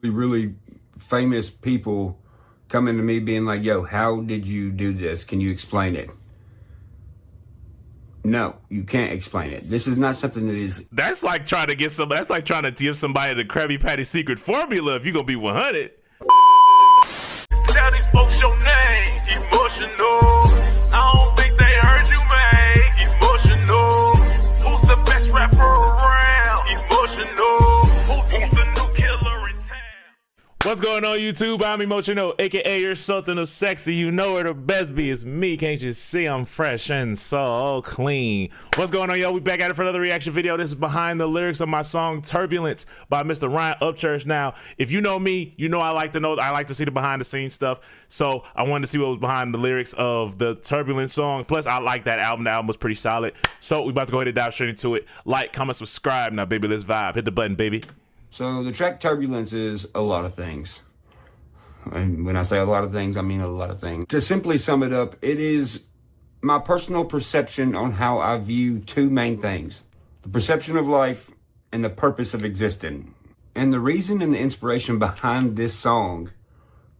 really famous people coming to me being like, yo, how did you do this? Can you explain it? No, you can't explain it. This is not something that is... That's like trying to get somebody, that's like trying to give somebody the Krabby Patty secret formula if you're going to be 100. Tell these folks your name, emotional. I don't think they heard you, man. Emotional. Who's the best rapper around? Emotional. Who's the new killer in town? What's going on, YouTube? I'm Emotional, aka your Sultan of Sexy. You know where the best be is me. Can't you see I'm fresh and so clean? What's going on, y'all? We back at it for another reaction video. This is behind the lyrics of my song Turbulence by Mr. Ryan Upchurch. Now, if you know me, you know I like to see the behind the scenes stuff. So I wanted to see what was behind the lyrics of the Turbulence song. Plus, I like that album. The album was pretty solid. So we about to go ahead and dive straight into it. Like, comment, subscribe. Now, baby, let's vibe. Hit the button, baby. So the track Turbulence is a lot of things. And when I say a lot of things, I mean a lot of things. To simply sum it up, it is my personal perception on how I view two main things: the perception of life and the purpose of existing. And the reason and the inspiration behind this song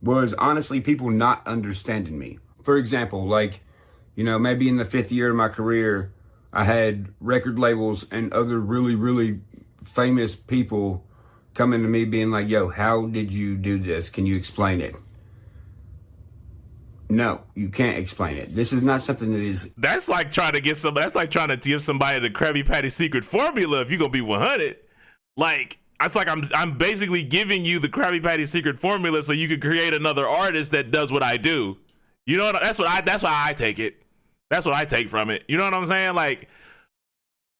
was honestly people not understanding me. For example, like, you know, maybe in the 5th year of my career, I had record labels and other really famous people coming to me being like, yo, how did you do this? Can you explain it? No, you can't explain it. This is not something that is... That's like trying to get somebody, that's like trying to give somebody the Krabby Patty secret formula if you're going to be 100. Like, it's like I'm basically giving you the Krabby Patty secret formula so you can create another artist that does what I do. You know what? That's why I take it. That's what I take from it. You know what I'm saying? Like,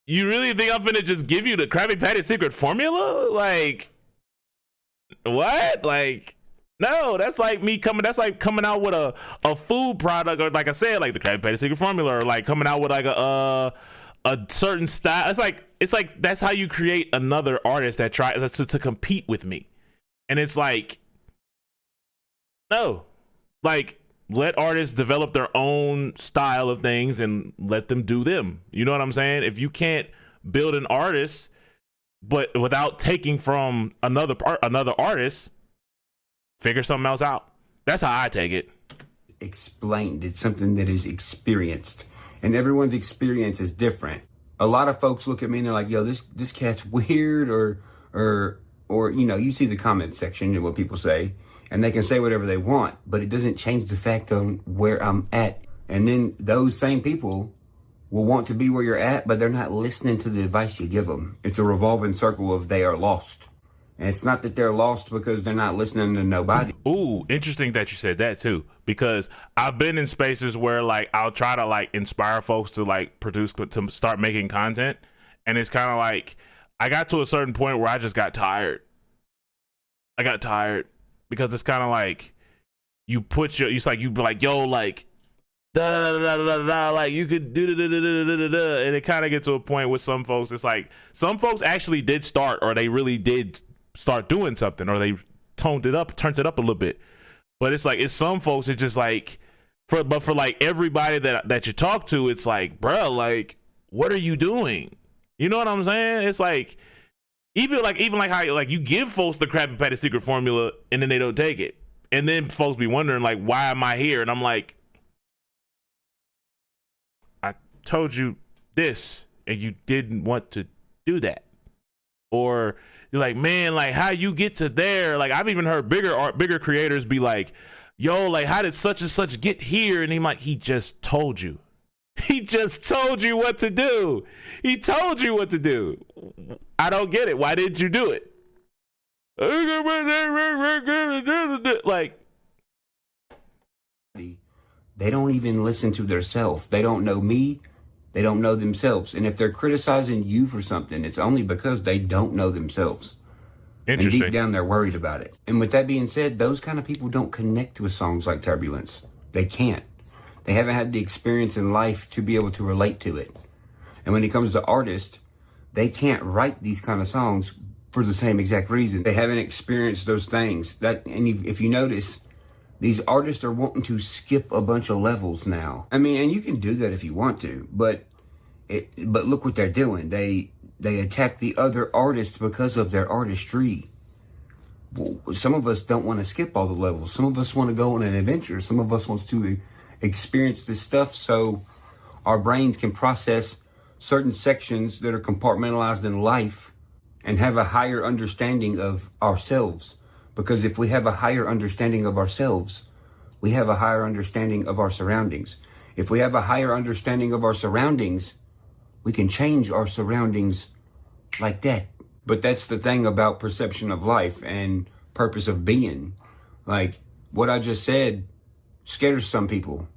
you really think I'm finna just give you the Krabby Patty secret formula? Like, what? Like, no, that's like me coming, that's like coming out with a food product, or like I said, like the Krabby Patty secret formula, or like coming out with like a certain style. It's like that's how you create another artist that tries to compete with me. And it's like, no, like, let artists develop their own style of things and let them do them. You know what I'm saying? If you can't build an artist, but without taking from another artist, figure something else out. That's how I take it. Explained. It's something that is experienced, and everyone's experience is different. A lot of folks look at me and they're like, yo, this cat's weird, or you know, you see the comment section and what people say, and they can say whatever they want, but it doesn't change the fact on where I'm at. And then those same people will want to be where you're at, but they're not listening to the advice you give them. It's a revolving circle of they are lost. And it's not that they're lost because they're not listening to nobody. Ooh, interesting that you said that too, because I've been in spaces where like I'll try to like inspire folks to like to start making content. And it's kind of like, I got to a certain point where I just got tired. I got tired. Because it's kind of like you put your, it's like you be like, yo, like, da da da da da da, like you could do da da da da da da, and it kind of gets to a point with some folks. It's like some folks actually did start, or they really did start doing something, or they turned it up a little bit. But it's like it's some folks. It's just like, for like everybody that you talk to, it's like, bro, like, what are you doing? You know what I'm saying? It's like. Even like how like you give folks the Krabby Patty secret formula and then they don't take it, and then folks be wondering like, why am I here? And I'm like, I told you this and you didn't want to do that. Or you're like, man, like how you get to there? Like I've even heard bigger creators be like, yo, like how did such and such get here? And he just told you. He just told you what to do. He told you what to do. I don't get it. Why didn't you do it? Like, they don't even listen to themselves. They don't know me. They don't know themselves. And if they're criticizing you for something, it's only because they don't know themselves. Interesting. And deep down, they're worried about it. And with that being said, those kind of people don't connect with songs like Turbulence. They can't. They haven't had the experience in life to be able to relate to it. And when it comes to artists, they can't write these kind of songs for the same exact reason. They haven't experienced those things. And if you notice, these artists are wanting to skip a bunch of levels now. I mean, and you can do that if you want to, but look what they're doing. They attack the other artists because of their artistry. Some of us don't want to skip all the levels. Some of us want to go on an adventure. Some of us wants to experience this stuff so our brains can process certain sections that are compartmentalized in life and have a higher understanding of ourselves. Because if we have a higher understanding of ourselves, we have a higher understanding of our surroundings. If we have a higher understanding of our surroundings, we can change our surroundings like that. But that's the thing about perception of life and purpose of being. Like what I just said scares some people.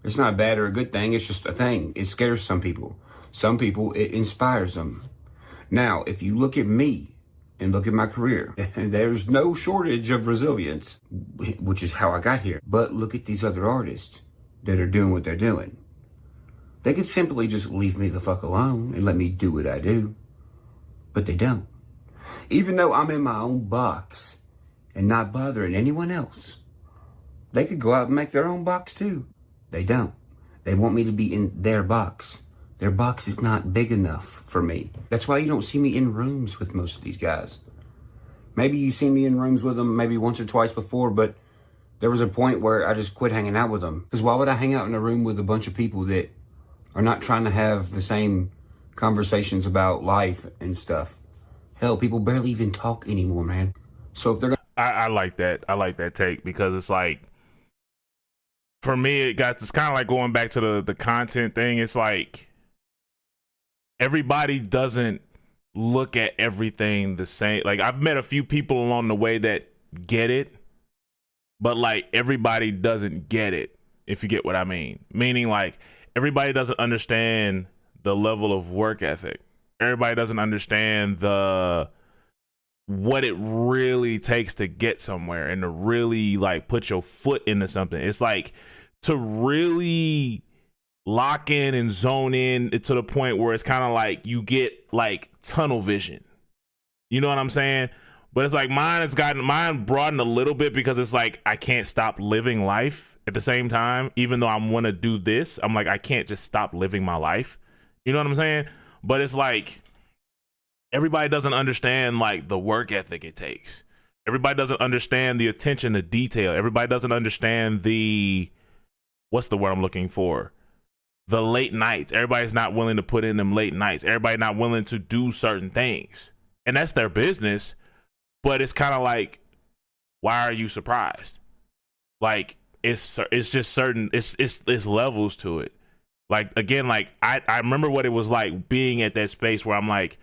It's not a bad or a good thing. It's just a thing. It scares some people. Some people, it inspires them. Now, if you look at me and look at my career, there's no shortage of resilience, which is how I got here. But look at these other artists that are doing what they're doing. They could simply just leave me the fuck alone and let me do what I do. But they don't. Even though I'm in my own box and not bothering anyone else, they could go out and make their own box too. They don't. They want me to be in their box. Their box is not big enough for me. That's why you don't see me in rooms with most of these guys. Maybe you see me in rooms with them maybe once or twice before, but there was a point where I just quit hanging out with them. Because why would I hang out in a room with a bunch of people that are not trying to have the same conversations about life and stuff? Hell, people barely even talk anymore, man. So if they're gonna... I like that. I like that take, because it's like, for me, it's kind of like going back to the content thing. It's like everybody doesn't look at everything the same. Like I've met a few people along the way that get it, but like everybody doesn't get it, if you get what I mean. Meaning like everybody doesn't understand the level of work ethic. Everybody doesn't understand what it really takes to get somewhere and to really like put your foot into something. It's like to really lock in and zone in to the point where it's kind of like you get like tunnel vision. You know what I'm saying? But it's like mine broadened a little bit, because it's like I can't stop living life at the same time. Even though I want to do this, I'm like, I can't just stop living my life. You know what I'm saying? But it's like everybody doesn't understand like the work ethic it takes. Everybody doesn't understand the attention to detail. Everybody doesn't understand what's the word I'm looking for? The late nights. Everybody's not willing to put in them late nights. Everybody not willing to do certain things. And that's their business. But it's kind of like, why are you surprised? Like it's just certain, it's levels to it. Like, again, like I remember what it was like being at that space where I'm like,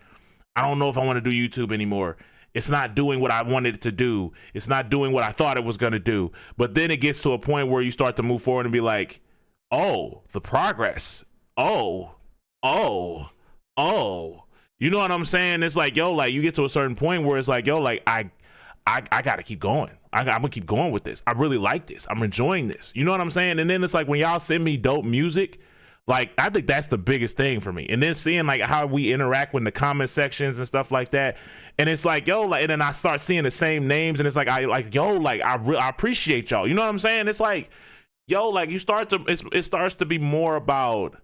I don't know if I want to do YouTube anymore. It's not doing what I wanted it to do. It's not doing what I thought it was going to do. But then it gets to a point where you start to move forward and be like, oh, the progress. Oh. You know what I'm saying? It's like, yo, like you get to a certain point where it's like, yo, like I got to keep going. I'm going to keep going with this. I really like this. I'm enjoying this. You know what I'm saying? And then it's like when y'all send me dope music, like, I think that's the biggest thing for me. And then seeing like how we interact with the comment sections and stuff like that. And it's like, yo, like, and then I start seeing the same names, and it's like, I appreciate y'all. You know what I'm saying? It's like, yo, like it starts to be more about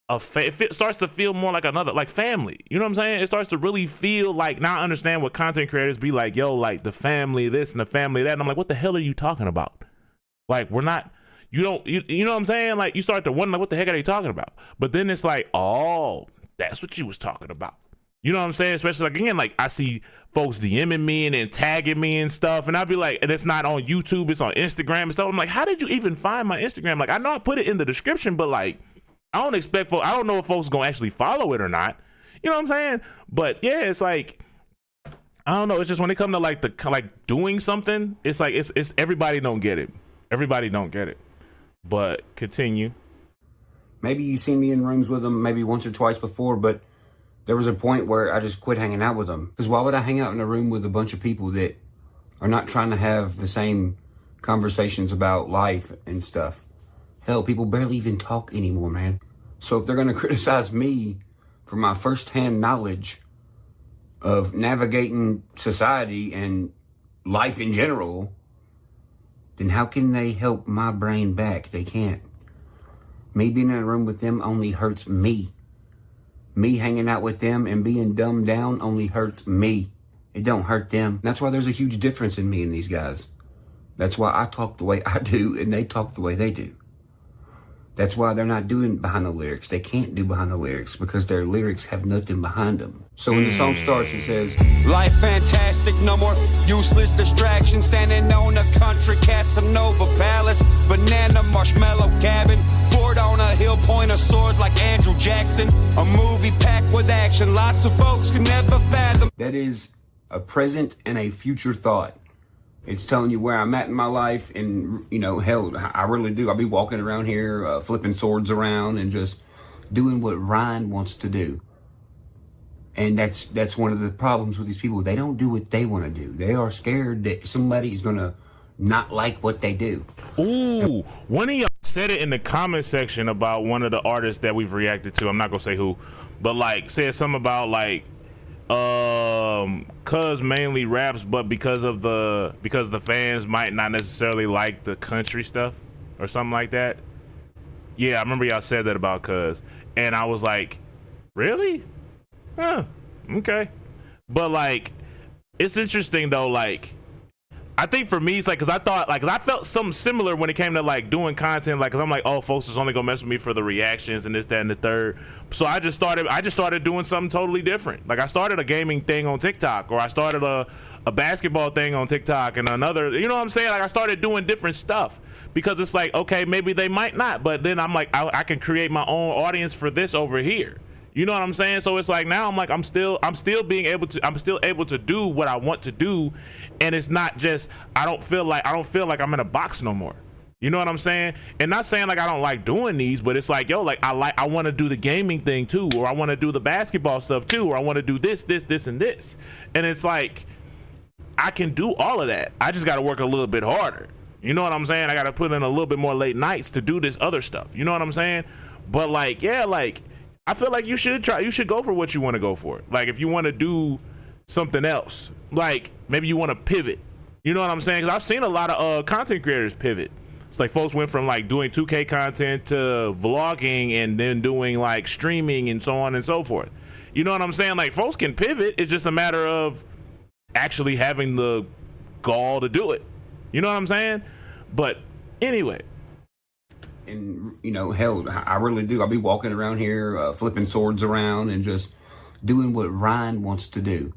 it starts to feel more like another, like family. You know what I'm saying? It starts to really feel like, now I understand what content creators be like, yo, like the family this and the family that. And I'm like, what the hell are you talking about? Like, we're not. You know what I'm saying? Like, you start to wonder, like, what the heck are they talking about? But then it's like, oh, that's what you was talking about. You know what I'm saying? Especially, like, again, like, I see folks DMing me and then tagging me and stuff, and I'd be like, and it's not on YouTube, it's on Instagram and stuff. I'm like, how did you even find my Instagram? Like, I know I put it in the description, but, like, I don't know if folks gonna actually follow it or not. You know what I'm saying? But, yeah, it's like, I don't know. It's just when it comes to, like, doing something, it's like, it's everybody don't get it. Everybody don't get it. But continue. Maybe you've seen me in rooms with them maybe once or twice before, but there was a point where I just quit hanging out with them. Because why would I hang out in a room with a bunch of people that are not trying to have the same conversations about life and stuff? Hell, people barely even talk anymore, man. So if they're going to criticize me for my firsthand knowledge of navigating society and life in general, then how can they help my brain back? They can't. Me being in a room with them only hurts me. Me hanging out with them and being dumbed down only hurts me. It don't hurt them. That's why there's a huge difference in me and these guys. That's why I talk the way I do and they talk the way they do. That's why they're not doing behind the lyrics. They can't do behind the lyrics because their lyrics have nothing behind them. So when the song starts, it says, life fantastic, no more useless distractions. Standing on a country Casanova palace, banana marshmallow cabin, fort on a hill, point of swords like Andrew Jackson. A movie packed with action, lots of folks can never fathom. that is a present and a future thought. It's telling you where I'm at in my life, and, you know, hell, I really do. I'll be walking around here, flipping swords around and just doing what Ryan wants to do. And that's one of the problems with these people. They don't do what they want to do. They are scared that somebody is going to not like what they do. Ooh, one of y'all said it in the comment section about one of the artists that we've reacted to. I'm not going to say who, but like said something about like, cuz mainly raps, but because the fans might not necessarily like the country stuff or something like that. Yeah, I remember y'all said that about cuz, and I was like, really? Huh, okay. But like, it's interesting though, like, I think for me, it's like, cause I thought, like, cause I felt something similar when it came to like doing content, like, cause I'm like, oh, folks is only gonna mess with me for the reactions and this, that, and the third. So I just started doing something totally different. Like I started a gaming thing on TikTok, or I started a basketball thing on TikTok, and another, you know what I'm saying? Like I started doing different stuff because it's like, okay, maybe they might not, but then I'm like, I can create my own audience for this over here. You know what I'm saying? So it's like now I'm like I'm still able to do what I want to do, and it's not just I don't feel like I'm in a box no more. You know what I'm saying? And not saying like I don't like doing these, but it's like, yo, like I want to do the gaming thing too, or I want to do the basketball stuff too, or I want to do this, and this. And it's like I can do all of that. I just got to work a little bit harder. You know what I'm saying? I got to put in a little bit more late nights to do this other stuff. You know what I'm saying? But like, yeah, like I feel like you should go for what you want to go for. Like if you want to do something else, like maybe you want to pivot. You know what I'm saying? Because I've seen a lot of content creators pivot. It's like folks went from like doing 2K content to vlogging and then doing like streaming and so on and so forth. You know what I'm saying? Like folks can pivot. It's just a matter of actually having the gall to do it. You know what I'm saying? But anyway. And, you know, hell, I really do. I'll be walking around here, flipping swords around and just doing what Ryan wants to do.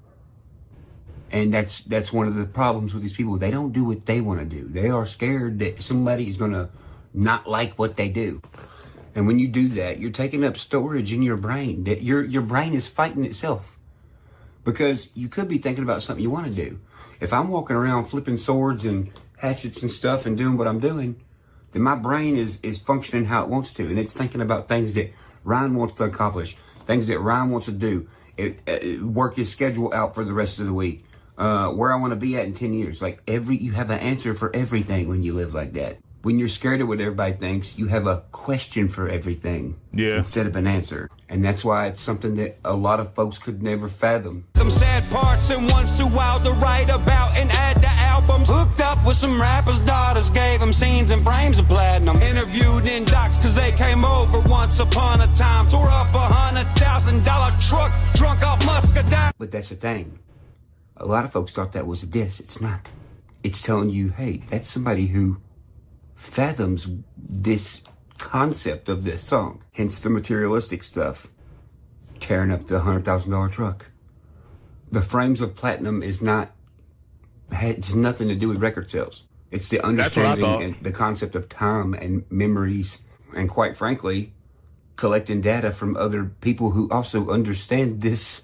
And that's one of the problems with these people. They don't do what they want to do. They are scared that somebody is going to not like what they do. And when you do that, you're taking up storage in your brain. That your brain is fighting itself. Because you could be thinking about something you want to do. If I'm walking around flipping swords and hatchets and stuff and doing what I'm doing, then my brain is functioning how it wants to. And it's thinking about things that Ryan wants to accomplish, things that Ryan wants to do, work his schedule out for the rest of the week, where I want to be at in 10 years. Like you have an answer for everything when you live like that. When you're scared of what everybody thinks, you have a question for everything instead of an answer. And that's why it's something that a lot of folks could never fathom. Them sad parts and ones too wild to write about and add to albums. Hooked up with some rappers' daughters, gave them scenes and frames of platinum. Interviewed in docs cause they came over once upon a time. Tore up $100,000 truck, drunk off muscadine. But that's the thing. A lot of folks thought that was a diss. It's not. It's telling you, hey, that's somebody who fathoms this concept of this song. Hence the materialistic stuff. Tearing up the $100,000 truck. The frames of platinum has nothing to do with record sales. It's the understanding and the concept of time and memories, and quite frankly, collecting data from other people who also understand this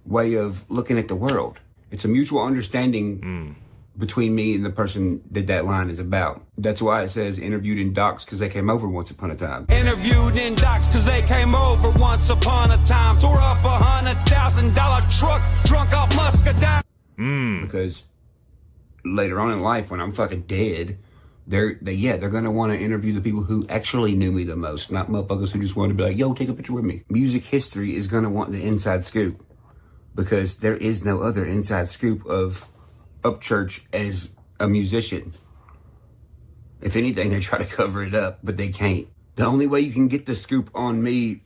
way of looking at the world. It's a mutual understanding between me and the person that line is about. That's why it says interviewed in docs because they came over once upon a time. Interviewed in docs because they came over once upon a time. Tore up $100,000 truck, drunk off muscadine. Because later on in life, when I'm fucking dead, they're gonna want to interview the people who actually knew me the most, not motherfuckers who just want to be like, yo, take a picture with me. Music history is gonna want the inside scoop because there is no other inside scoop of Upchurch as a musician. If anything, they try to cover it up, but they can't. The only way you can get the scoop on me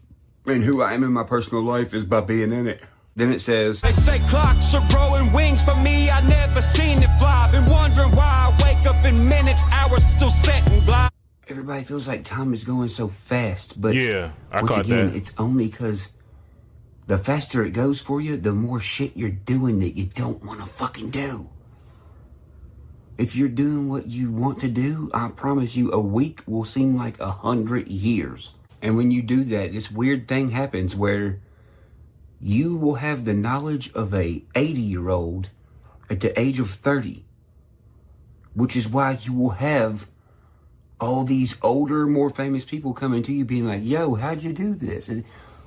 and who I am in my personal life is by being in it. Then it says, They say clocks are growing wings for me, I never seen it fly. Been wondering why I wake up in minutes, hours still set and glide. everybody feels like time is going so fast, but Yeah, I once caught again, that. it's only because the faster it goes for you, the more shit you're doing that you don't want to fucking do. If you're doing what you want to do, I promise you a week will seem like 100 years. And when you do that, this weird thing happens where you will have the knowledge of a 80-year-old at the age of 30, which is why you will have all these older, more famous people coming to you being like, yo, how'd you do this? And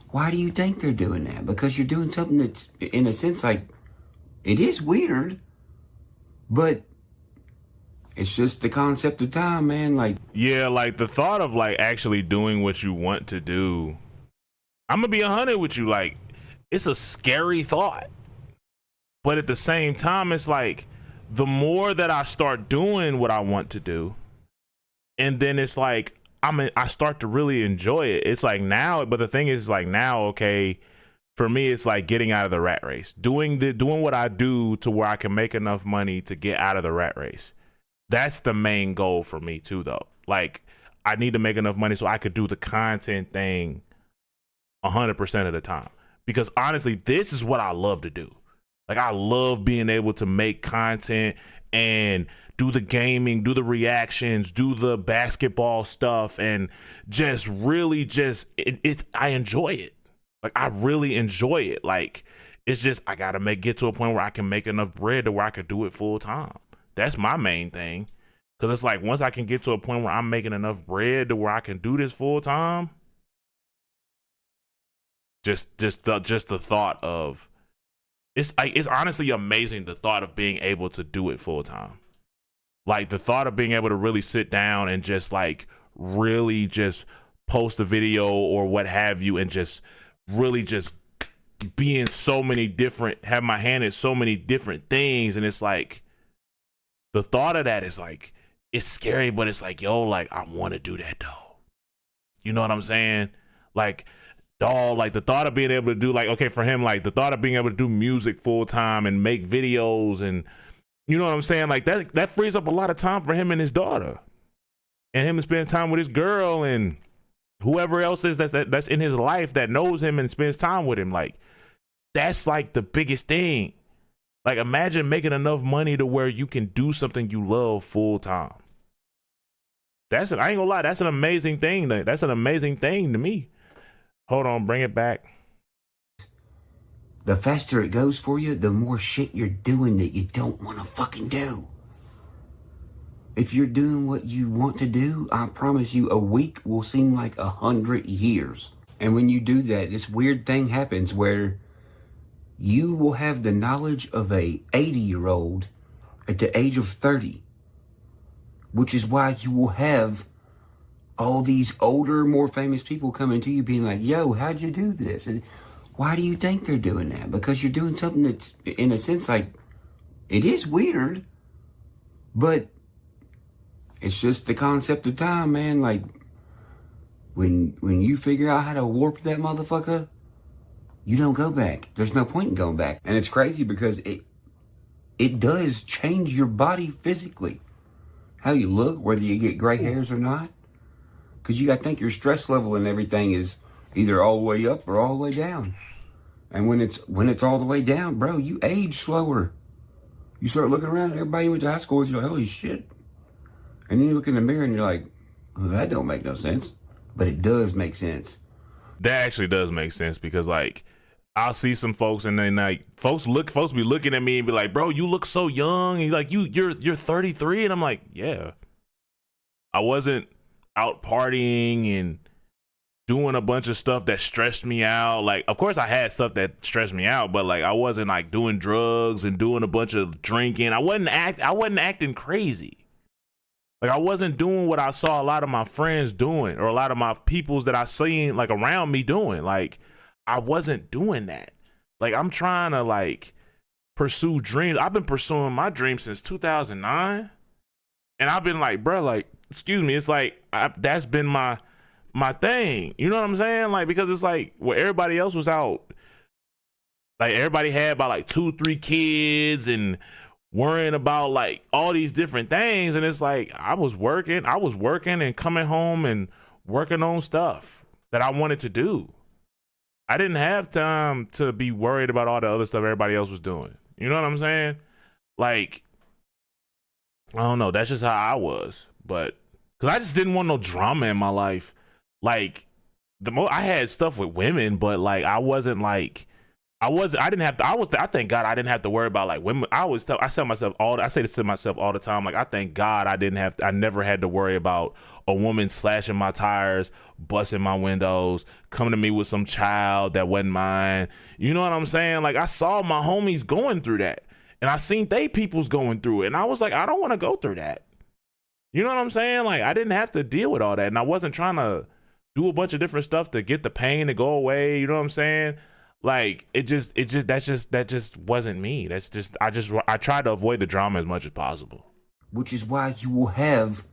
why do you think they're doing that? Because you're doing something that's, in a sense, like, it is weird, but it's just the concept of time, man. Like, Yeah, like the thought of like actually doing what you want to do. I'm gonna be 100 with you. Like, it's a scary thought, but at the same time, it's like the more that I start doing what I want to do, and then it's like I start to really enjoy it. It's like now, but the thing is, like now, okay, for me, it's like getting out of the rat race, doing what I do to where I can make enough money to get out of the rat race. That's the main goal for me too, though. Like, I need to make enough money so I could do the content thing 100% of the time. Because honestly, this is what I love to do. Like, I love being able to make content and do the gaming, do the reactions, do the basketball stuff, and just really I enjoy it. Like, I really enjoy it. Like, it's just, I gotta get to a point where I can make enough bread to where I could do it full time. That's my main thing. Cause it's like, once I can get to a point where I'm making enough bread to where I can do this full time, just the thought of, it's honestly amazing, the thought of being able to do it full time. Like, the thought of being able to really sit down and just like really just post a video or what have you, and just really just be in so many different, have my hand in so many different things. And it's like, the thought of that is like, it's scary, but it's like, yo, like, I want to do that though. You know what I'm saying? Like, dog, like the thought of being able to do, like, okay, for him, like the thought of being able to do music full time and make videos, and you know what I'm saying? Like, that frees up a lot of time for him and his daughter, and him to spend time with his girl and whoever else is that's in his life that knows him and spends time with him. Like, that's like the biggest thing. Like, imagine making enough money to where you can do something you love full time. I ain't gonna lie, that's an amazing thing. That's an amazing thing to me. Hold on, bring it back. the faster it goes for you, the more shit you're doing that you don't want to fucking do. If you're doing what you want to do, I promise you a week will seem like 100 years. And when you do that, this weird thing happens where you will have the knowledge of a 80-year-old at the age of 30, which is why you will have all these older, more famous people coming to you being like, yo, how'd you do this? And why do you think they're doing that? Because you're doing something that's, in a sense, like, it is weird, but it's just the concept of time, man. Like, when you figure out how to warp that motherfucker, you don't go back. There's no point in going back. And it's crazy because it does change your body physically. How you look, whether you get gray hairs or not. Because you got to think your stress level and everything is either all the way up or all the way down. And when it's all the way down, bro, you age slower. You start looking around, everybody you went to high school with, you're like, holy shit. And then you look in the mirror and you're like, well, that don't make no sense. But it does make sense. That actually does make sense, because like, I'll see some folks and then like folks be looking at me and be like, bro, you look so young. And like, you're 33. And I'm like, yeah, I wasn't out partying and doing a bunch of stuff that stressed me out. Like, of course I had stuff that stressed me out, but like, I wasn't like doing drugs and doing a bunch of drinking. I wasn't acting crazy. Like, I wasn't doing what I saw a lot of my friends doing, or a lot of my peoples that I seen like around me doing. Like, I wasn't doing that. Like, I'm trying to like pursue dreams. I've been pursuing my dreams since 2009. And I've been like, bro, like, excuse me. It's like, that's been my thing. You know what I'm saying? Like, because it's like, well, everybody else was out Like everybody had about like 2-3 kids and worrying about like all these different things. And it's like, I was working and coming home and working on stuff that I wanted to do. I didn't have time to be worried about all the other stuff everybody else was doing. You know what I'm saying? Like, I don't know. That's just how I was. But because I just didn't want no drama in my life. Like, I had stuff with women, but like I thank God I didn't have to worry about like women. I say this to myself all the time. Like, I thank God I never had to worry about a woman slashing my tires, busting my windows, coming to me with some child that wasn't mine. You know what I'm saying? Like, I saw my homies going through that, and I seen they peoples going through it, and I was like, I don't want to go through that. You know what I'm saying? Like, I didn't have to deal with all that, and I wasn't trying to do a bunch of different stuff to get the pain to go away. You know what I'm saying? Like, that just wasn't me. I tried to avoid the drama as much as possible. Which is why you will have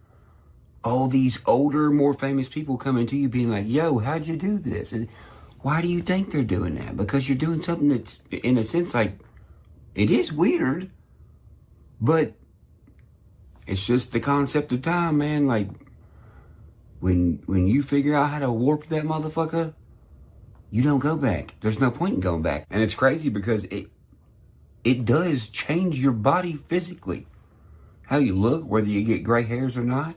all these older, more famous people coming to you being like, yo, how'd you do this? And why do you think they're doing that? Because you're doing something that's, in a sense, like, it is weird, but it's just the concept of time, man. Like, when you figure out how to warp that motherfucker, you don't go back. There's no point in going back. And it's crazy because it does change your body physically. How you look, whether you get gray hairs or not.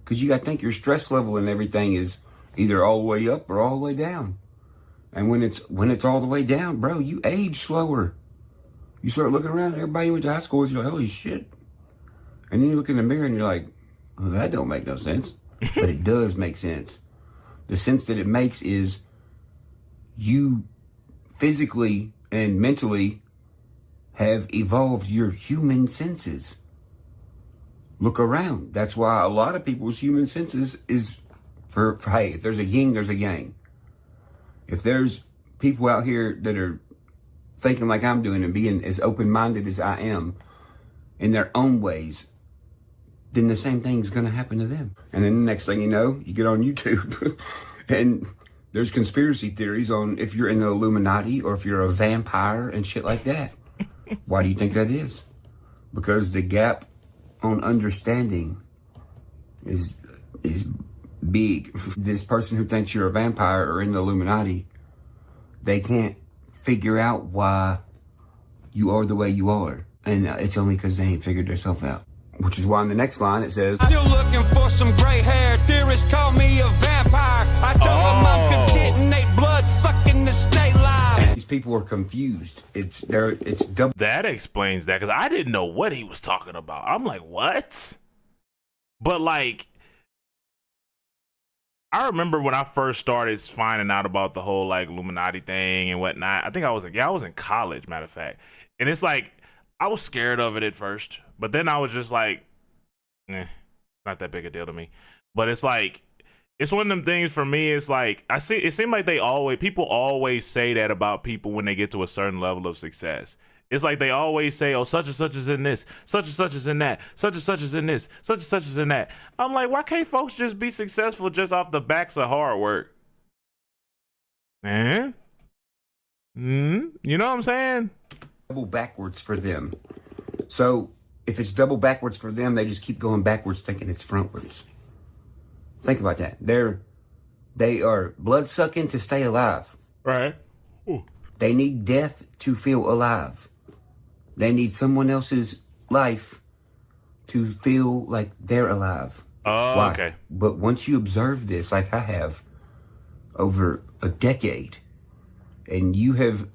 Because you got to think your stress level and everything is either all the way up or all the way down. And when it's all the way down, bro, you age slower. You start looking around, everybody you went to high school with, you're like, holy shit. And then you look in the mirror and you're like, well, that don't make no sense. But it does make sense. The sense that it makes is you physically and mentally have evolved your human senses. Look around. That's why a lot of people's human senses is for hey, if there's a yin, there's a yang. If there's people out here that are thinking like I'm doing and being as open-minded as I am in their own ways, then the same thing's going to happen to them. And then the next thing you know, you get on YouTube and there's conspiracy theories on if you're in the Illuminati or if you're a vampire and shit like that. Why do you think that is? Because the gap on understanding is big. This person who thinks you're a vampire or in the Illuminati, they can't figure out why you are the way you are. And it's only because they ain't figured themselves out. Which is why in the next line it says, Still looking for some gray hair. Theorists call me a vampire. I tell them I'm content and they blood sucking to stay live. These people are confused. It's double. That explains that, because I didn't know what he was talking about. I'm like, what? But like, I remember when I first started finding out about the whole like Illuminati thing and whatnot. I think I was in college, matter of fact. And it's like, I was scared of it at first, but then I was just like, not that big a deal to me. But it's like, it's one of them things for me. It's like, it seems like people always say that about people when they get to a certain level of success. It's like they always say, oh, such and such is in this, such and such is in that, such and such is in this, such and such is in that. I'm like, why can't folks just be successful just off the backs of hard work? You know what I'm saying? Double backwards for them. So if it's double backwards for them, they just keep going backwards thinking it's frontwards. Think about that. They are blood sucking to stay alive. Right. Ooh. They need death to feel alive. They need someone else's life to feel like they're alive. Oh, Why? Okay. But once you observe this, like I have, over a decade, and you have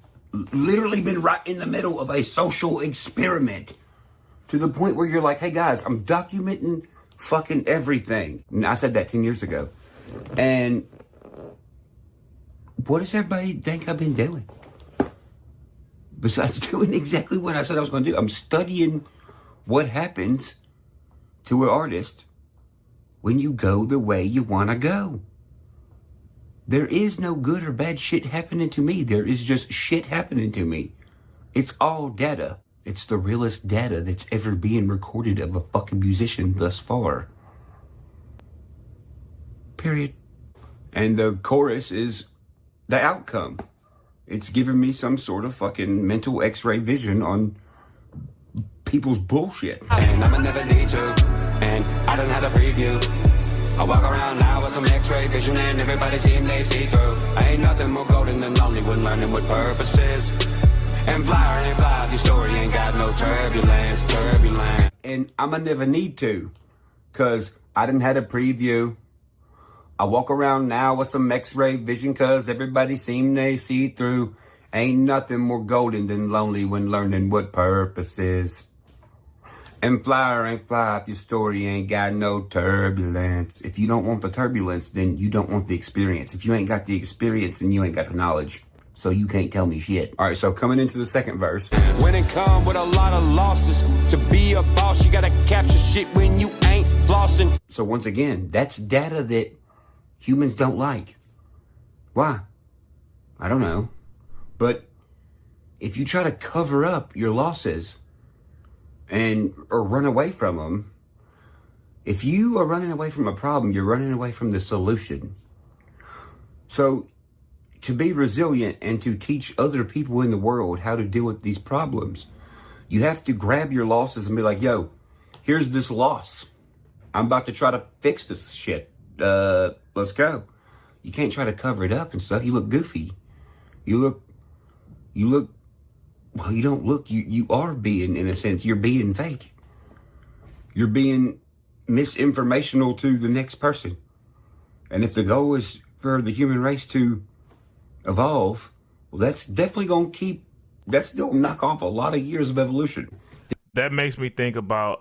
literally been right in the middle of a social experiment to the point where you're like, hey guys, I'm documenting fucking everything. And I said that 10 years ago. And what does everybody think I've been doing? Besides doing exactly what I said I was going to do. I'm studying what happens to an artist when you go the way you want to go. There is no good or bad shit happening to me. There is just shit happening to me. It's all data. It's the realest data that's ever being recorded of a fucking musician thus far. Period. And the chorus is the outcome. it's giving me some sort of fucking mental x-ray vision on people's bullshit. And I'ma never need to, and I done had a preview. I walk around now with some x-ray vision and everybody seem they see through. I ain't nothing more golden than lonely when learning what purpose is. And fly or ain't fly, your story ain't got no turbulence, turbulence. And I'ma never need to, cause I done had a preview. I walk around now with some x-ray vision cause everybody seem they see through. Ain't nothing more golden than lonely when learning what purpose is. And fly or ain't fly if your story ain't got no turbulence. If you don't want the turbulence, then you don't want the experience. If you ain't got the experience, then you ain't got the knowledge. So you can't tell me shit. All right, so coming into the second verse. When it come with a lot of losses, to be a boss, you gotta capture shit when you ain't flossing. So once again, that's data that humans don't like. Why? I don't know. But if you try to cover up your losses or run away from them, if you are running away from a problem, you're running away from the solution. So to be resilient and to teach other people in the world how to deal with these problems, you have to grab your losses and be like, yo, here's this loss. I'm about to try to fix this shit. Let's go. You can't try to cover it up and stuff. You look goofy. You are being, in a sense, you're being fake. You're being misinformational to the next person. And if the goal is for the human race to evolve, well, that's definitely going to knock off a lot of years of evolution. That makes me think about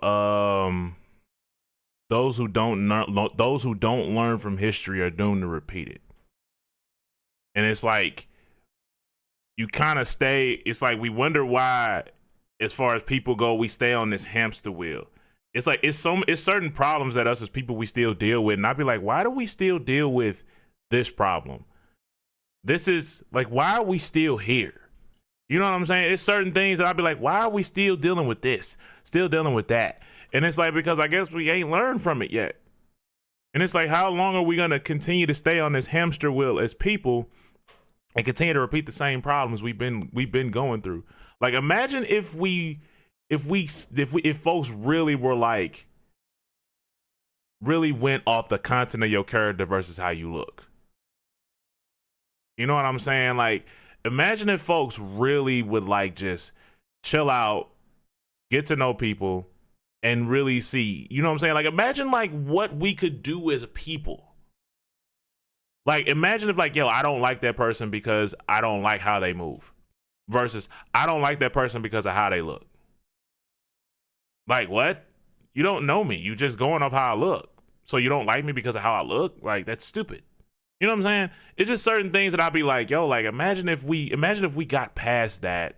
those who don't learn from history are doomed to repeat it. And it's like, you kind of stay, it's like we wonder why, as far as people go, we stay on this hamster wheel. It's like, it's certain problems that us as people, we still deal with. And I'd be like, why do we still deal with this problem? This is like, why are we still here? You know what I'm saying? It's certain things that I'd be like, why are we still dealing with this? Still dealing with that? And it's like, because I guess we ain't learned from it yet. And it's like, how long are we going to continue to stay on this hamster wheel as people and continue to repeat the same problems we've been going through? Like, imagine if folks really were like, really went off the content of your character versus how you look. You know what I'm saying? Like, imagine if folks really would like just chill out, get to know people, and really see, you know what I'm saying? Like, imagine like what we could do as a people. Like, imagine if like, yo, I don't like that person because I don't like how they move versus I don't like that person because of how they look. Like, what? You don't know me. You just going off how I look. So you don't like me because of how I look? Like, that's stupid. You know what I'm saying? It's just certain things that I'd be like, yo, like, imagine if we got past that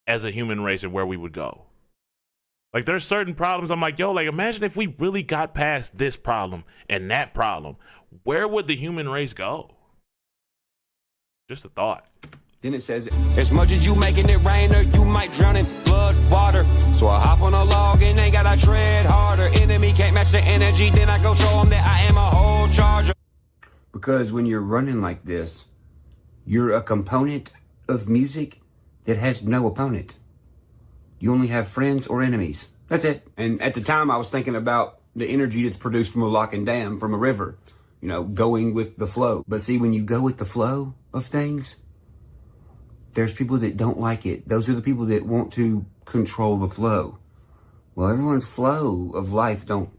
as a human race and where we would go. Like, there's certain problems I'm like, yo, like, imagine if we really got past this problem and that problem. Where would the human race go? Just a thought. Then it says, as much as you making it rain or you might drown in flood water. So I hop on a log and they gotta tread harder. Enemy can't match the energy, then I go show them that I am a whole charger. because when you're running like this, you're a component of music that has no opponent. You only have friends or enemies. That's it. And at the time, I was thinking about the energy that's produced from a lock and dam, from a river, you know, going with the flow. But see, when you go with the flow of things, there's people that don't like it. Those are the people that want to control the flow. Well, everyone's flow of life don't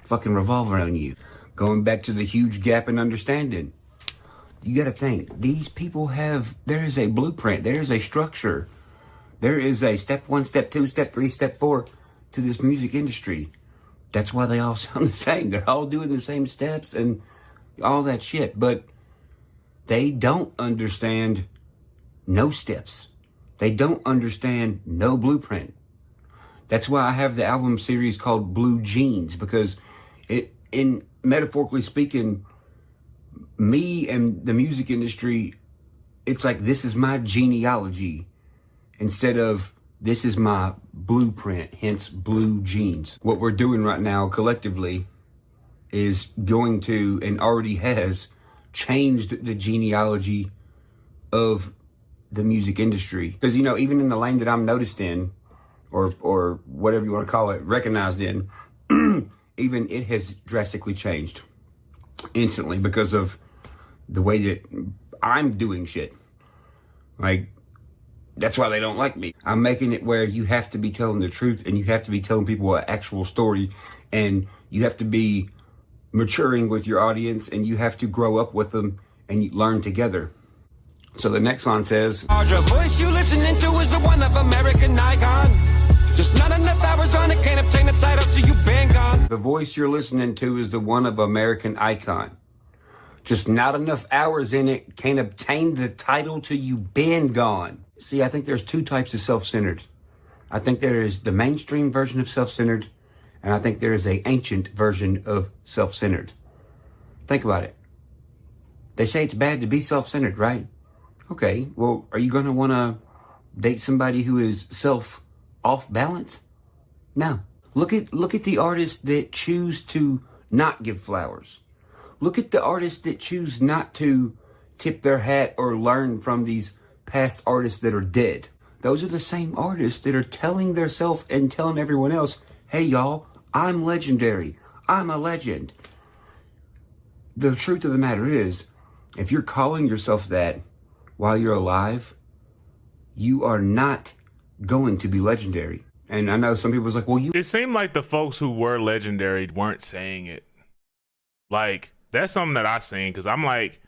fucking revolve around you. Going back to the huge gap in understanding. You gotta think, these people there is a blueprint, there is a structure. There is a step 1, step 2, step 3, step 4 to this music industry. That's why they all sound the same. They're all doing the same steps and all that shit. But they don't understand no steps. They don't understand no blueprint. That's why I have the album series called Blue Jeans, because in metaphorically speaking, me and the music industry, it's like this is my genealogy instead of this is my blueprint, hence Blue Jeans. What we're doing right now collectively is going to, and already has, changed the genealogy of the music industry. Because, you know, even in the lane that I'm noticed in, or whatever you want to call it, recognized in, even it has drastically changed instantly because of the way that I'm doing shit. Like, that's why they don't like me. I'm making it where you have to be telling the truth, and you have to be telling people an actual story, and you have to be maturing with your audience, and you have to grow up with them, and you learn together. So the next line says, The voice you listening to is the one of American icon. Just not enough hours on it, can't obtain the title till you been gone. the voice you're listening to is the one of American icon. Just not enough hours in it, can't obtain the title till you been gone. See, I think there's two types of self-centered. I think there is the mainstream version of self-centered, and I think there is an ancient version of self-centered. Think about it. They say it's bad to be self-centered, right? Okay, well, are you going to want to date somebody who is off balance? No. Look at the artists that choose to not give flowers. Look at the artists that choose not to tip their hat or learn from these past artists that are dead. Those are the same artists that are telling theirself and telling everyone else, hey y'all, I'm legendary. I'm a legend. The truth of the matter is, if you're calling yourself that while you're alive, you are not going to be legendary. And I know some people's like, well, It seemed like the folks who were legendary weren't saying it. Like, that's something that I seen, because I'm like,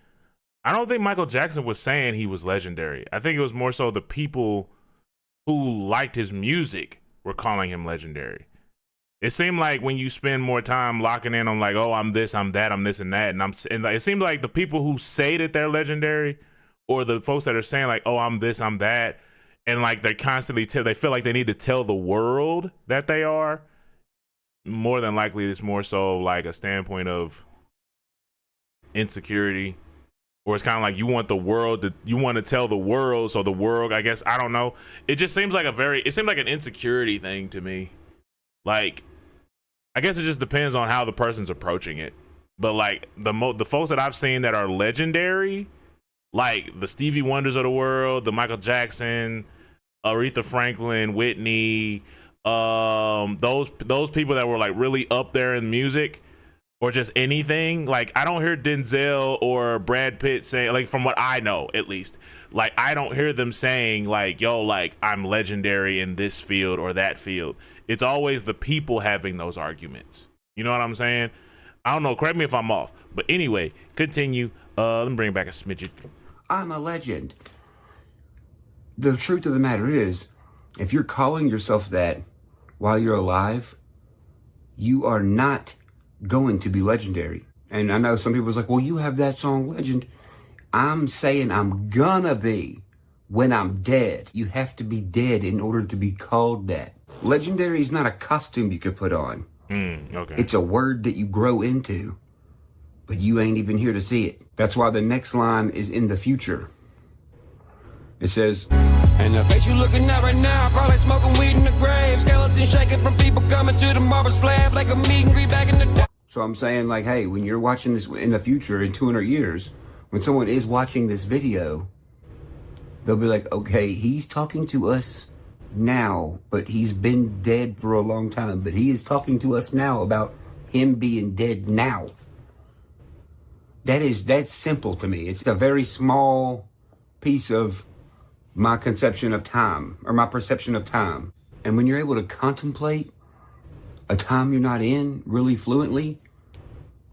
I don't think Michael Jackson was saying he was legendary. I think it was more so the people who liked his music were calling him legendary. It seemed like when you spend more time locking in on like, oh, I'm this, I'm that, I'm this and that, and it seemed like the people who say that they're legendary, or the folks that are saying like, oh, I'm this, I'm that, and like they're constantly they feel like they need to tell the world that they are. More than likely, it's more so like a standpoint of insecurity, or it's kind of like you want to tell the world, so the world, I guess, I don't know. It just seems like it seemed like an insecurity thing to me. Like, I guess it just depends on how the person's approaching it. But like the folks that I've seen that are legendary, like the Stevie Wonders of the world, the Michael Jackson, Aretha Franklin, Whitney, those people that were like really up there in music, or just anything. Like, I don't hear Denzel or Brad Pitt saying, like, from what I know at least, like, I don't hear them saying like, yo, like, I'm legendary in this field or that field. It's always the people having those arguments. You know what I'm saying? I don't know, correct me if I'm off, but anyway, continue. Let me bring back a smidget. I'm a legend. The truth of the matter is, if you're calling yourself that while you're alive, you are not going to be legendary. And I know some people's like, well, you have that song Legend. I'm saying I'm gonna be when I'm dead. You have to be dead in order to be called that. Legendary is not a costume you could put on. Okay. It's a word that you grow into, but you ain't even here to see it. That's why the next line is in the future. It says, And the face you looking at right now, probably smoking weed in the grave. Skeleton shaking from people coming to the marble slab like a meet and greet back in the day. so I'm saying, like, hey, when you're watching this in the future, in 200 years, when someone is watching this video, they'll be like, okay, he's talking to us now, but he's been dead for a long time, but he is talking to us now about him being dead now. That's simple to me. It's a very small piece of my conception of time, or my perception of time. And when you're able to contemplate a time you're not in really fluently,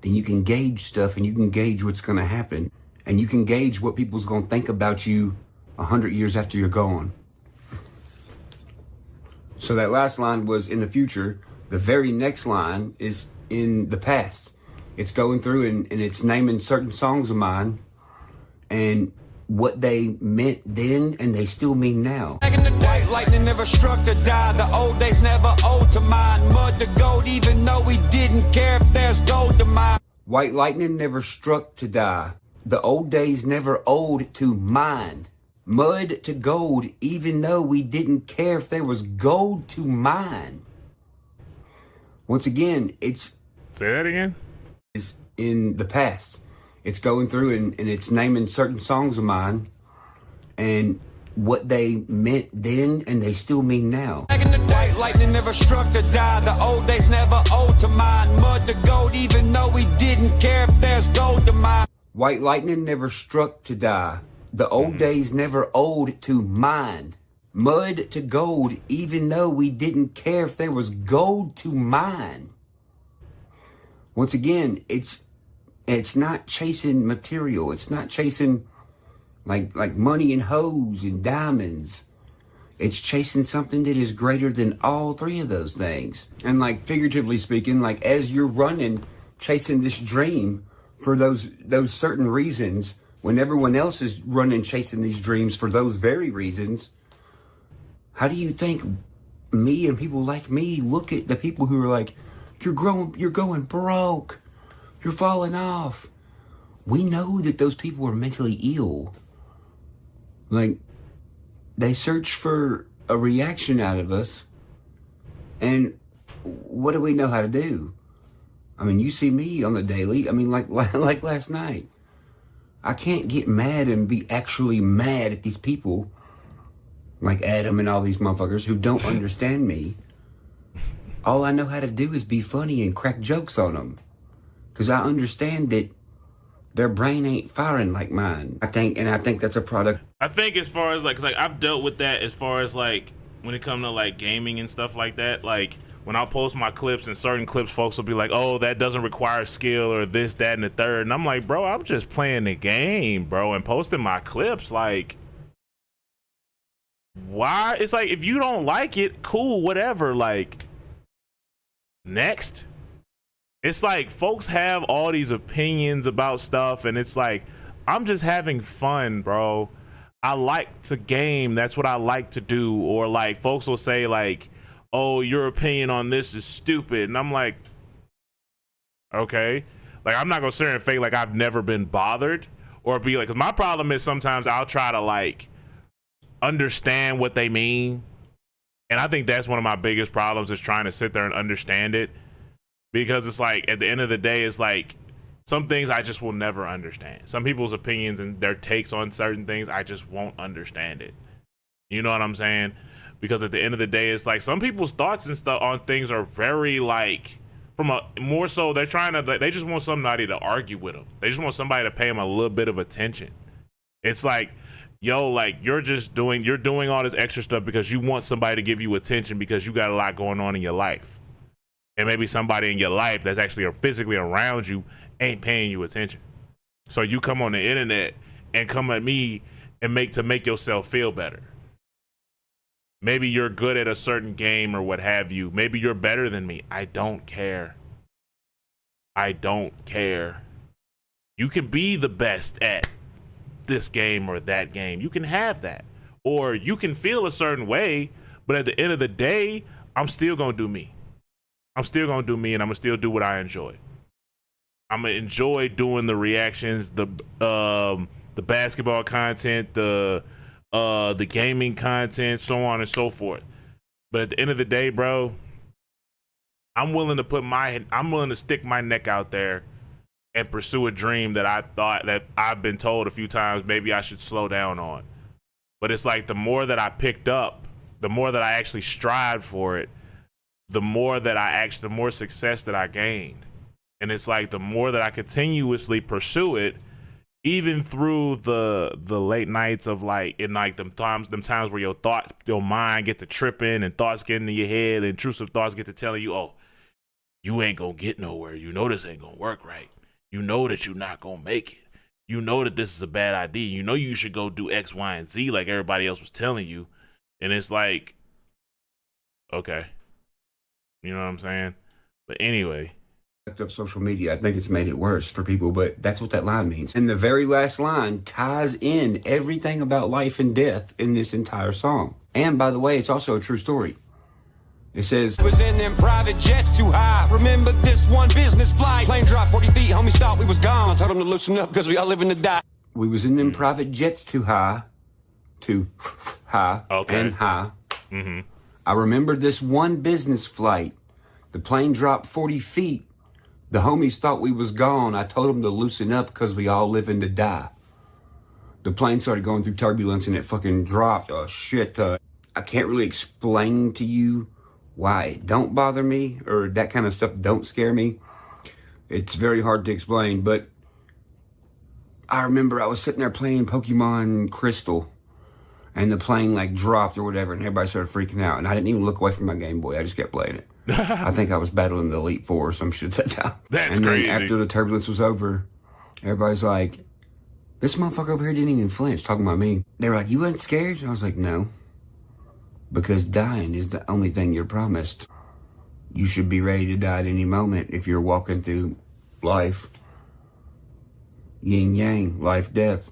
then you can gauge stuff, and you can gauge what's going to happen, and you can gauge what people's going to think about you 100 years after you're gone. So that last line was in the future. The very next line is in the past. It's going through and it's naming certain songs of mine and what they meant then and they still mean now. Back in the day, lightning never struck to die. The old days never owed to mine. Mud to gold, even though we didn't care if there's gold to mine. White lightning never struck to die. The old days never owed to mine. Mud to gold, even though we didn't care if there was gold to mine. Once again, it's Say that again? in the past. It's going through and it's naming certain songs of mine and what they meant then and they still mean now. Back in the day, lightning never struck to die. The old days never owed to mine. Mud to gold, even though we didn't care if there's gold to mine. White lightning never struck to die. The old days never owed to mine. Mud to gold, even though we didn't care if there was gold to mine. Once again, it's not chasing material. It's not chasing like money and hoes and diamonds. It's chasing something that is greater than all three of those things. And like figuratively speaking, like as you're running, chasing this dream for those certain reasons, when everyone else is running, chasing these dreams for those very reasons, how do you think me and people like me look at the people who are like, you're going broke, you're falling off? We know that those people are mentally ill. Like, they search for a reaction out of us, and what do we know how to do? I mean, you see me on the daily. I mean, like last night. I can't get mad and be actually mad at these people, like Adam and all these motherfuckers who don't understand me. All I know how to do is be funny and crack jokes on them, because I understand that their brain ain't firing like mine. I think that's a product. I think as far as like, 'cause like I've dealt with that as far as like when it comes to like gaming and stuff like that. Like when I'll post my clips and certain clips, folks will be like, "Oh, that doesn't require skill or this, that, and the third." And I'm like, bro, I'm just playing the game, bro, and posting my clips. Like, why? It's like, if you don't like it, cool, whatever. Like, next. It's like folks have all these opinions about stuff, and it's like, I'm just having fun, bro. I like to game. That's what I like to do. Or like folks will say like, "Oh, your opinion on this is stupid," and I'm like, okay. Like, I'm not gonna sit here and fake like I've never been bothered or be like, 'cause my problem is sometimes I'll try to like understand what they mean, and I think that's one of my biggest problems, is trying to sit there and understand it. Because it's like, at the end of the day, it's like, some things I just will never understand. Some people's opinions and their takes on certain things, I just won't understand it. You know what I'm saying? Because at the end of the day, it's like, some people's thoughts and stuff on things are very like, from a more so, they just want somebody to argue with them. They just want somebody to pay them a little bit of attention. It's like, yo, like, you're doing all this extra stuff because you want somebody to give you attention because you got a lot going on in your life. And maybe somebody in your life that's actually physically around you ain't paying you attention. So you come on the internet and come at me and make yourself feel better. Maybe you're good at a certain game or what have you. Maybe you're better than me. I don't care. I don't care. You can be the best at this game or that game. You can have that. Or you can feel a certain way, but at the end of the day, I'm still going to do me. I'm still going to do me, and I'm going to still do what I enjoy. I'm going to enjoy doing the reactions, the basketball content, the gaming content, so on and so forth. But at the end of the day, bro, I'm willing to stick my neck out there and pursue a dream that I've been told a few times maybe I should slow down on. But it's like, the more that I picked up, the more that I actually strived for it, the more success that I gained. And it's like, the more that I continuously pursue it, even through the late nights of like, in like them times where your mind get to tripping and thoughts get into your head, and intrusive thoughts get to telling you, "Oh, you ain't gonna get nowhere. You know this ain't gonna work right. You know that you're not gonna make it. You know that this is a bad idea. You know you should go do X, Y, and Z like everybody else was telling you." And it's like, okay. You know what I'm saying? But anyway. Of social media, I think it's made it worse for people, but that's what that line means. And the very last line ties in everything about life and death in this entire song. And by the way, it's also a true story. It says, Was in them private jets too high. Remember this one business flight. Plane dropped 40 feet, homies thought we was gone. I told them to loosen up because we all living to die. We was in them private jets too high. Okay. And high. Mm-hmm. I remember this one business flight. The plane dropped 40 feet. The homies thought we was gone. I told them to loosen up because we all living to die. the plane started going through turbulence and it fucking dropped a shit ton. I can't really explain to you why it don't bother me or that kind of stuff don't scare me. It's very hard to explain, but I remember I was sitting there playing Pokemon Crystal and the plane like dropped or whatever and everybody started freaking out and I didn't even look away from my Game Boy. I just kept playing it. I think I was battling the Elite Four or some shit at that time. That's and crazy. Then after the turbulence was over, everybody's like, this motherfucker over here didn't even flinch, talking about me. They were like, you weren't scared? I was like, no. Because dying is the only thing you're promised. You should be ready to die at any moment if you're walking through life. Yin yang, life, death.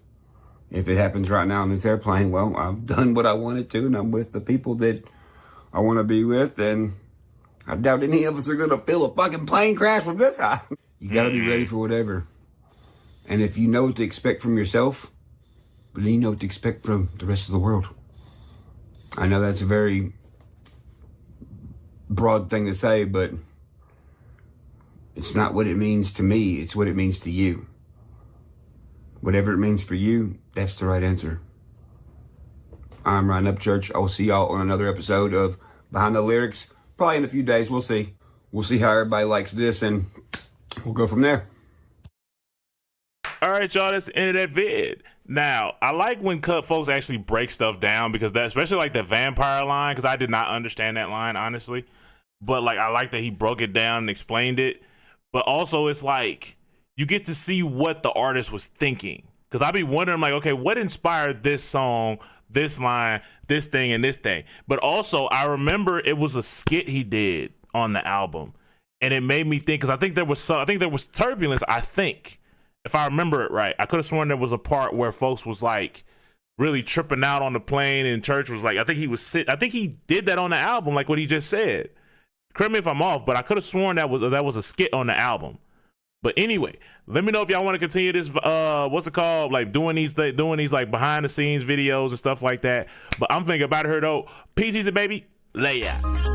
If it happens right now on this airplane, well, I've done what I wanted to and I'm with the people that I want to be with, and I doubt any of us are going to feel a fucking plane crash from this high. You got to be ready for whatever. And if you know what to expect from yourself, but then you know what to expect from the rest of the world. I know that's a very broad thing to say, but it's not what it means to me. It's what it means to you. Whatever it means for you, that's the right answer. I'm Ryan Upchurch. I will see y'all on another episode of Behind the Lyrics. Probably in a few days. We'll see. We'll see how everybody likes this, and we'll go from there. All right, y'all, that's the end of that vid. Now, I like when folks actually break stuff down, because that, especially like the vampire line, because I did not understand that line, honestly. But like, I like that he broke it down and explained it. But also, it's like, you get to see what the artist was thinking. Because I be wondering, like, okay, what inspired this song, this line, this thing, and this thing? But also, I remember it was a skit he did on the album. And it made me think, because I think there was Turbulence, I think. If I remember it right, I could have sworn there was a part where folks was like really tripping out on the plane, and Church was like, I think he did that on the album, like what he just said. Correct me if I'm off, but I could have sworn that was a skit on the album. But anyway, let me know if y'all want to continue this. What's it called? Like doing these like behind the scenes videos and stuff like that. But I'm thinking about her though. Peace, baby. Lay out.